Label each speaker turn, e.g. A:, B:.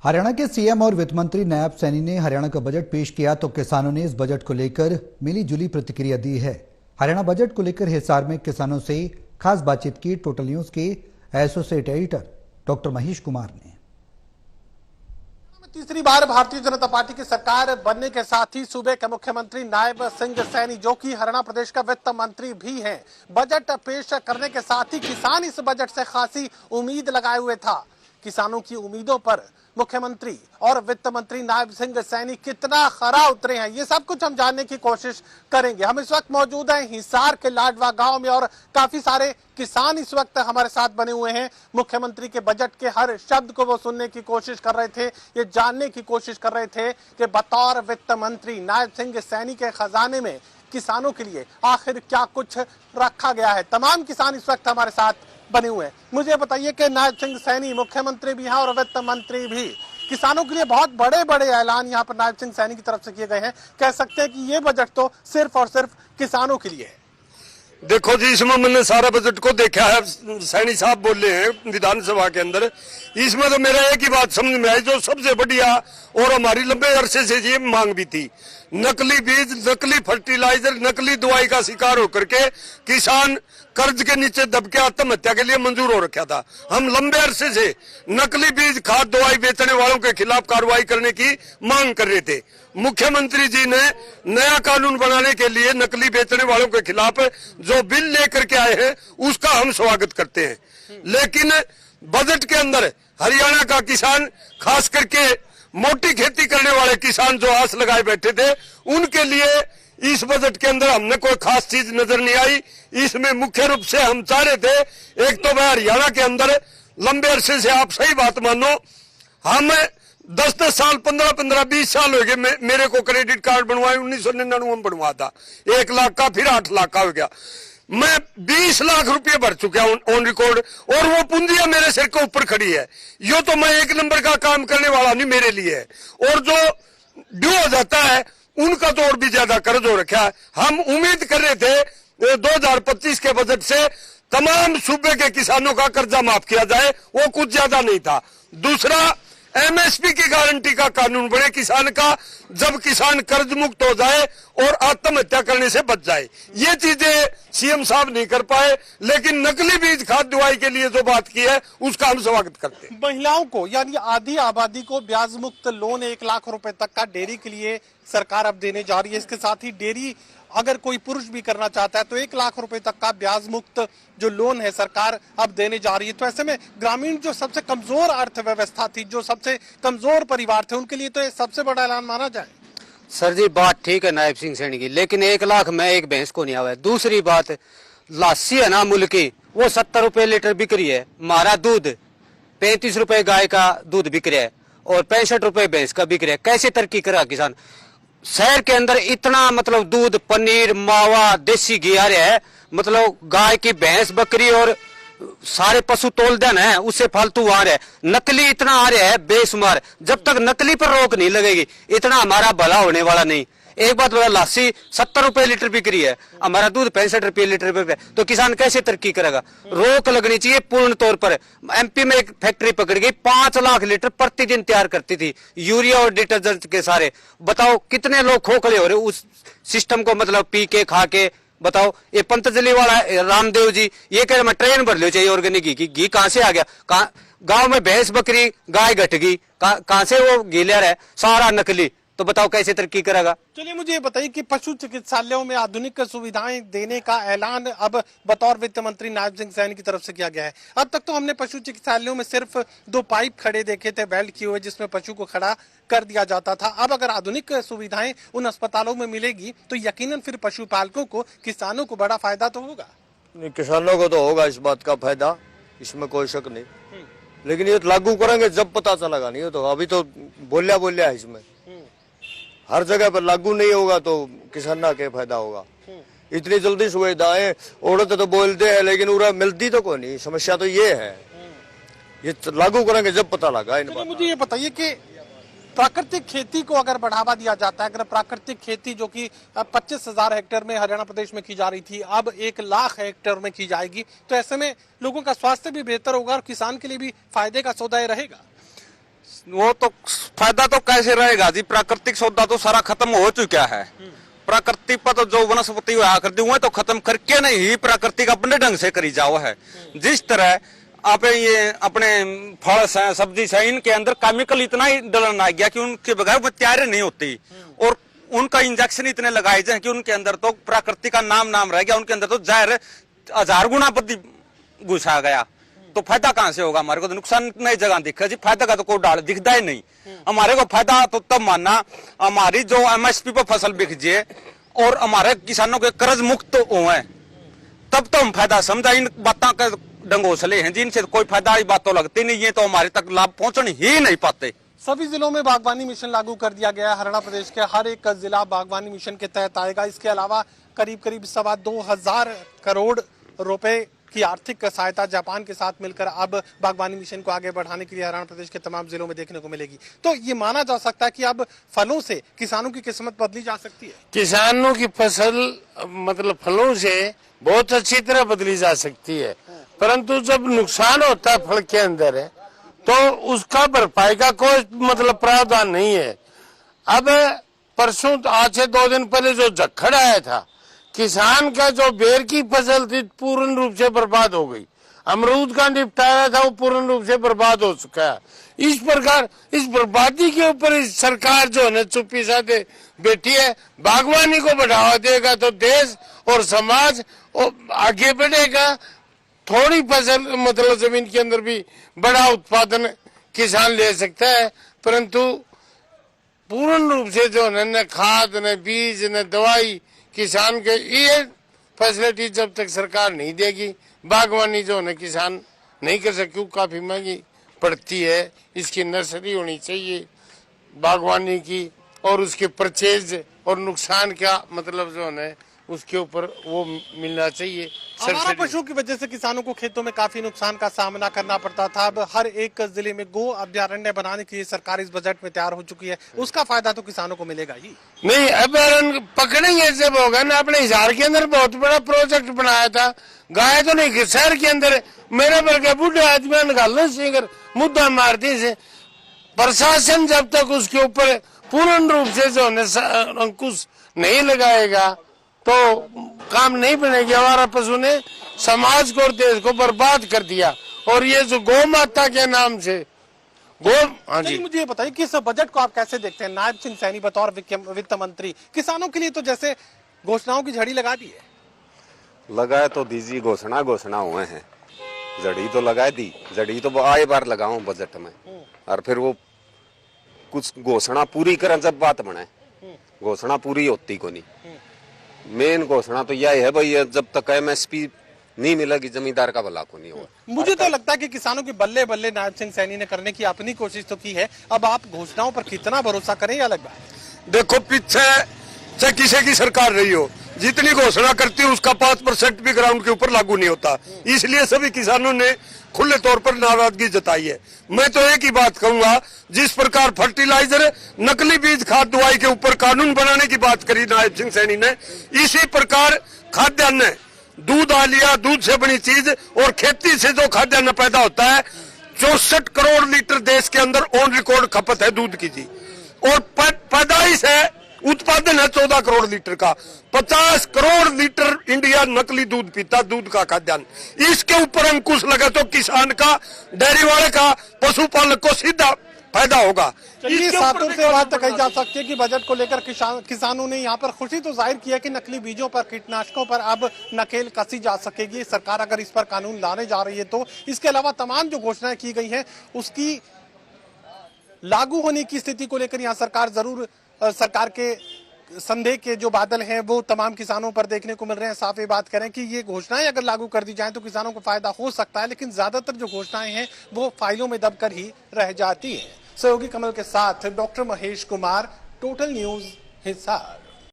A: हरियाणा के सीएम और वित्त मंत्री नायब सैनी ने हरियाणा का बजट पेश किया तो किसानों ने इस बजट को लेकर मिली-जुली प्रतिक्रिया दी है। हरियाणा बजट को लेकर हिसार में किसानों से खास बातचीत की टोटल न्यूज के associate editor doctor Mahesh Kumar ने।
B: तीसरी बार भारतीय जनता पार्टी की सरकार बनने के साथ ही सूबे के मुख्यमंत्री नायब सिंह सैनी, जो कि हरियाणा प्रदेश का वित्त मंत्री भी हैं, बजट पेश करने के साथ ही किसान इस बजट से खासी उम्मीद लगाए हुए था। किसानों की उम्मीदों पर मुख्यमंत्री और वित्त मंत्री नायब सिंह सैनी कितना खरा उतरे हैं, ये सब कुछ हम जानने की कोशिश करेंगे। हम इस वक्त मौजूद हैं हिसार के लाडवा गांव में और काफी सारे किसान इस वक्त हमारे साथ बने हुए हैं। मुख्यमंत्री के बजट के हर शब्द को वो सुनने की कोशिश कर रहे थे, ये जानने की कोशिश कर रहे थे कि बतौर वित्त मंत्री नायब सिंह सैनी के खजाने में किसानों के लिए आखिर क्या कुछ रखा गया है। तमाम किसान इस वक्त हमारे साथ बने हुए हैं। मुझे बताइए कि नायब सिंह सैनी मुख्यमंत्री भी हैं और वित्त मंत्री भी, किसानों के लिए बहुत बड़े बड़े ऐलान यहाँ पर नायब सिंह सैनी की तरफ से किए गए हैं। कह सकते हैं कि ये बजट तो सिर्फ और सिर्फ किसानों के लिए है।
C: देखो जी, इसमें मैंने सारा बजट को देखा है, सैनी साहब बोले हैं विधानसभा के अंदर। इसमें तो मेरा एक ही बात समझ में आई, जो सबसे बढ़िया और हमारी लंबे अरसे से ये मांग भी थी, नकली बीज, नकली फर्टिलाइजर, नकली दवाई का शिकार होकर के किसान कर्ज के नीचे दब के आत्महत्या के लिए मंजूर हो रखा था। हम लंबे अरसे से नकली बीज, खाद, दवाई बेचने वालों के खिलाफ कार्रवाई करने की मांग कर रहे थे। मुख्यमंत्री जी ने नया कानून बनाने के लिए नकली बेचने वालों के खिलाफ जो बिल लेकर के आए हैं, उसका हम स्वागत करते हैं। लेकिन बजट के अंदर हरियाणा का किसान, खास करके मोटी खेती करने वाले किसान जो आस लगाए बैठे थे, उनके लिए इस बजट के अंदर हमने कोई खास चीज नजर नहीं आई। इसमें मुख्य रूप से हम चाह रहे थे, एक तो मैं हरियाणा के अंदर लंबे अरसे से, आप सही बात मानो, हम 10-10 साल, 15-15, 20 साल हो गए मेरे को क्रेडिट कार्ड बनवाए। 1999 में बनवा था 1 लाख का, फिर 8 लाख का हो गया। मैं 20 लाख रुपए भर चुका हूं ऑन रिकॉर्ड, और वो पूंजियां मेरे सिर के ऊपर खड़ी है। यो तो मैं 1 नंबर का काम करने वाला नहीं मेरे लिए है, और जो ड्यू हो जाता है उनका तो और भी ज्यादा कर्ज हो रखा है। हम उम्मीद कर रहे थे 2025 के बजट से तमाम सूबे के किसानों का कर्जा माफ किया जाए, वो कुछ ज्यादा नहीं था। दूसरा, एमएसपी की गारंटी का कानून बने किसान का, जब किसान कर्ज मुक्त हो जाए और आत्महत्या करने से बच जाए। ये चीजें सीएम साहब नहीं कर पाए, लेकिन नकली बीज, खाद, दवाई के लिए जो बात की है, उसका हम स्वागत करते हैं।
B: महिलाओं को, यानी आधी आबादी को ब्याज मुक्त लोन 1 लाख रुपए तक का डेयरी के लिए सरकार अब देने जा रही है। इसके साथ ही डेयरी अगर कोई पुरुष भी करना चाहता है तो 1 लाख रुपए तक का ब्याज मुक्त जो लोन है सरकार अब देने जा रही है। तो ऐसे में ग्रामीण जो सबसे कमजोर अर्थव्यवस्था थी, जो सबसे कमजोर परिवार थे, उनके लिए तो ये सबसे बड़ा ऐलान माना जाए।
D: सर जी, बात ठीक है नायब सिंह सैनी की, लेकिन 1 लाख में एक भैंस को नहीं आवा है। दूसरी बात, लस्सी है ना मुल्क की, वो 70 रुपए लीटर बिक रही है। हमारा दूध 35 रुपए गाय का दूध बिक रहा है और 65 रुपए भैंस का बिक रहा है। कैसे तरक्की करेगा किसान? शहर के अंदर इतना मतलब दूध, पनीर, मावा, देसी घी आ रहा है, मतलब गाय की, भैंस, बकरी और सारे पशु तोलदन है, उससे फालतू आ रहा है। नकली इतना आ रहा है बेशुमार। जब तक नकली पर रोक नहीं लगेगी, इतना हमारा भला होने वाला नहीं। एक बात बता, लस्सी 70 रुपए लीटर बिक रही है, हमारा दूध 65 रुपए लीटर बिक रहा है, तो किसान कैसे तरक्की करेगा? रोक लगनी चाहिए पूर्ण तौर पर। एमपी में एक फैक्ट्री पकड़ गई, 5 लाख लीटर प्रतिदिन तैयार करती थी, यूरिया और डिटर्जेंट के सारे। बताओ कितने लोग खोखले हो रहे उस सिस्टम को, मतलब पी के, खा के। बताओ, ये पतंजलि वाला रामदेव जी ये कह रहे मैं ट्रेन भर लो चाहिए ऑर्गेनिक घी की। घी कहां से आ गया? गांव में भैंस, बकरी, गाय घट गई, कहां से वो घी ले रहा है? सारा नकली। तो बताओ कैसे तरक्की करेगा?
B: चलिए मुझे ये बताइए कि पशु चिकित्सालयों में आधुनिक सुविधाएं देने का ऐलान अब बतौर वित्त मंत्री नायब सिंह सैनी की तरफ से किया गया है। अब तक तो हमने पशु चिकित्सालयों में सिर्फ 2 पाइप खड़े देखे थे, बेल्ट किए हुए, जिसमें पशु को खड़ा कर दिया जाता था। अब अगर आधुनिक सुविधाएं उन अस्पतालों में मिलेगी तो यकीनन फिर पशुपालकों को, किसानों को बड़ा फायदा तो होगा।
C: किसानों को तो होगा इस बात का फायदा, इसमें कोई शक नहीं, लेकिन ये लागू करेंगे जब पता चलेगा। नहीं तो अभी तो बोलिया है, इसमें हर जगह पर लागू नहीं होगा तो किसान का क्या फायदा होगा? इतनी जल्दी सुविधाएं औरत तो बोलते हैं, लेकिन उरा मिलती तो कोई नहीं। समस्या तो ये है, ये लागू करेंगे जब पता लगा।
B: मुझे ये बताइए कि प्राकृतिक खेती को अगर बढ़ावा दिया जाता है, अगर प्राकृतिक खेती जो कि 25,000 हेक्टेयर में हरियाणा प्रदेश में की जा रही थी, अब 1 लाख हेक्टेयर में की जाएगी, तो ऐसे में लोगों का स्वास्थ्य भी बेहतर होगा और किसान के लिए भी फायदे का सौदा रहेगा।
E: वो तो फायदा तो कैसे रहेगा जी, प्राकृतिक सौदा तो सारा खत्म हो चुका है। प्राकृतिक पर तो जो वनस्पति हुआ करती हुए तो खत्म करके नहीं, प्राकृतिक अपने ढंग से करी जाओ है। जिस तरह आप ये अपने फल से सब्जी से इनके अंदर केमिकल इतना ही डलन आ गया कि उनके बगैर वो तैयार नहीं होती, और उनका इंजेक्शन इतने लगाए जाए कि उनके अंदर तो प्राकृतिक का नाम रह गया, उनके अंदर तो जहर 1000 गुना बदी घुसा गया। तो फायदा कहां से होगा? हमारे को तो नुकसान नई जगह दिखा जी, फायदा का तो कोई डाल दिखता ही नहीं। हमारे को फायदा तो तब मानना हमारी जो एमएसपी पर फसल बिक जाए और हमारे किसानों के कर्ज मुक्त हुए, तब तो हम फायदा समझा। इन बातों के डंगोसले हैं जिनसे कोई फायदा की बात तो लगती नहीं है, तो हमारे तक लाभ पहुंचने ही नहीं पाते।
B: सभी जिलों में बागवानी मिशन लागू कर दिया गया है। हरियाणा प्रदेश के हर एक जिला बागवानी मिशन के तहत आएगा। इसके अलावा करीब 2,25,000 करोड़ रुपए की आर्थिक सहायता जापान के साथ मिलकर अब बागवानी मिशन को आगे बढ़ाने के लिए हरियाणा प्रदेश के तमाम जिलों में देखने को मिलेगी। तो ये माना जा सकता है कि अब फलों से किसानों की किस्मत बदली जा सकती है।
F: किसानों की फसल मतलब फलों से बहुत अच्छी तरह बदली जा सकती है, परंतु जब नुकसान होता है फल के अंदर है तो उसका भरपाई का कोई मतलब प्रावधान नहीं है। अब परसों आज से 2 दिन पहले जो झक्खड़ आया था, किसान का जो बेर की फसल थी पूर्ण रूप से बर्बाद हो गई। अमरूद का निपटारा था वो पूर्ण रूप से बर्बाद हो चुका है। इस प्रकार इस बर्बादी के ऊपर इस सरकार जो है चुप्पी साधे बैठी है। बागवानी को बढ़ावा देगा तो देश और समाज आगे बढ़ेगा। थोड़ी फसल मतलब जमीन के अंदर भी बड़ा उत्पादन किसान ले सकता है, परंतु पूर्ण रूप से जो है न खाद न बीज न दवाई किसान के ये फैसिलिटी जब तक सरकार नहीं देगी, बागवानी जो है किसान नहीं कर सकते। काफी महंगी पड़ती है, इसकी नर्सरी होनी चाहिए बागवानी की, और उसके परचेज और नुकसान क्या मतलब जो है उसके ऊपर वो मिलना चाहिए।
B: आवारा पशुओं की वजह से किसानों को खेतों में काफी नुकसान का सामना करना पड़ता था। अब हर एक जिले में गो अभ्यारण्य बनाने के लिए सरकार इस बजट में तैयार हो चुकी है। उसका फायदा तो किसानों को मिलेगा ही
F: नहीं। अभ्यारण्य पकड़ेंगे जब होगा ना। अपने हिसार के अंदर बहुत बड़ा प्रोजेक्ट बनाया था, गाय तो नहीं शहर के अंदर मेरे बल्कि बूढ़े आदमी निकालना सिंगर मुद्दा मारती से। प्रशासन जब तक उसके ऊपर पूर्ण रूप से जो अंकुश नहीं लगाएगा तो काम नहीं बनेगी। आवारा पशु ने समाज को और देश को बर्बाद कर दिया। और ये जो गौ माता के नाम से हाँ जी,
B: मुझे ये बताइए कि इस बजट को आप कैसे देखते हैं? नायब सिंह सैनी बतौर वित्त मंत्री किसानों के लिए तो जैसे घोषणाओं की झड़ी लगा दी है।
G: लगाए तो दीजिए, घोषणा हुए हैं, जड़ी तो लगा दी, जड़ी तो आए बार लगाऊं बजट में, और फिर वो कुछ घोषणा पूरी करें जब बात बने। घोषणा पूरी होती को नहीं। मेन घोषणा तो यह है भाई, जब तक एमएसपी नहीं मिलेगी जमींदार का भला को नहीं होगा।
B: मुझे तो लगता है कि किसानों के बल्ले बल्ले नायब सिंह सैनी ने करने की अपनी कोशिश तो की है। अब आप घोषणाओं पर कितना भरोसा करें ये अलग बात है।
C: देखो पीछे चाहे किसी की सरकार रही हो, जितनी घोषणा करती है उसका 5% भी ग्राउंड के ऊपर लागू नहीं होता। इसलिए सभी किसानों ने खुले तौर पर नाराजगी जताई है। मैं तो एक ही बात कहूंगा, जिस प्रकार फर्टिलाइजर, नकली बीज, खाद, दवाई के ऊपर कानून बनाने की बात करी नायब सिंह सैनी ने, इसी प्रकार खाद्यान्न, दूध आ लिया, दूध से बनी चीज और खेती से जो खाद्यान्न पैदा होता है, 64 करोड़ लीटर देश के अंदर ऑन रिकॉर्ड खपत है दूध की जी। और पैदाइश है, उत्पादन है 14 करोड़ लीटर का। 50 करोड़ लीटर इंडिया नकली दूध पीता, दूध का खाद्यान्न। इसके ऊपर अंकुश लगे तो किसान का, डेयरी वाले का, पशुपालक को सीधा फायदा होगा।
B: चलिए, सातों से बात कही जा सकती है कि बजट को लेकर किसानों ने यहाँ पर खुशी तो जाहिर की है कि नकली बीजों पर, कीटनाशकों पर अब नकेल कसी जा सकेगी। सरकार अगर इस पर कानून लाने जा रही है तो इसके अलावा तमाम जो घोषणाएं की गई हैं उसकी लागू होने की स्थिति को लेकर यहाँ सरकार जरूर, सरकार के संदेह के जो बादल हैं वो तमाम किसानों पर देखने को मिल रहे हैं। साफ ये बात करें कि ये घोषणाएं अगर लागू कर दी जाएं तो किसानों को फायदा हो सकता है, लेकिन ज्यादातर जो घोषणाएं हैं वो फाइलों में दबकर ही रह जाती हैं। सहयोगी कमल के साथ doctor Mahesh Kumar, total news Hisar.